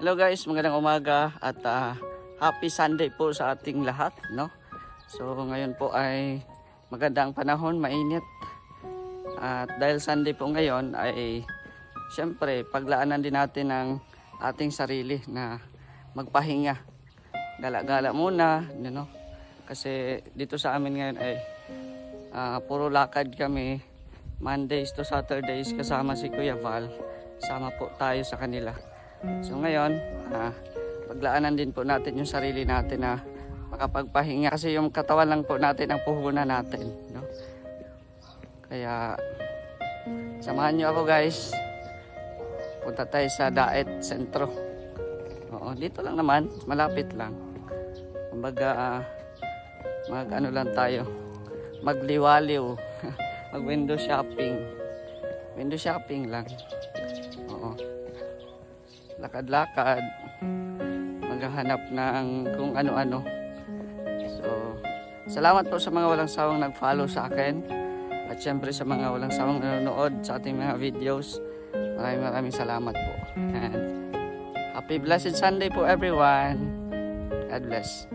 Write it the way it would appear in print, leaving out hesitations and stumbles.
Hello guys, magandang umaga at happy Sunday po sa ating lahat, no? So ngayon po ay magandang panahon, mainit. At dahil Sunday po ngayon ay siyempre paglaanan din natin ng ating sarili na magpahinga. Gala-gala muna, you know? Kasi dito sa amin ngayon ay puro lakad kami Mondays to Saturdays kasama si Kuya Val. Sama po tayo sa kanila. So ngayon, paglaanan din po natin yung sarili natin na makapagpahinga. Kasi yung katawan lang po natin ang puhunan natin. No? Kaya, samahan nyo ako guys. Punta tayo sa Daet Sentro. Oo, dito lang naman, malapit lang. Kumbaga, mag-ano lang tayo. Magliwaliw. Mag-window shopping. Window shopping lang. Oo. Lakad-lakad. Maghahanap ng kung ano-ano. So, salamat po sa mga walang sawang nag-follow sa akin. At syempre sa mga walang sawang nanonood sa ating mga videos. Maraming salamat po. And happy blessed Sunday po everyone. God bless.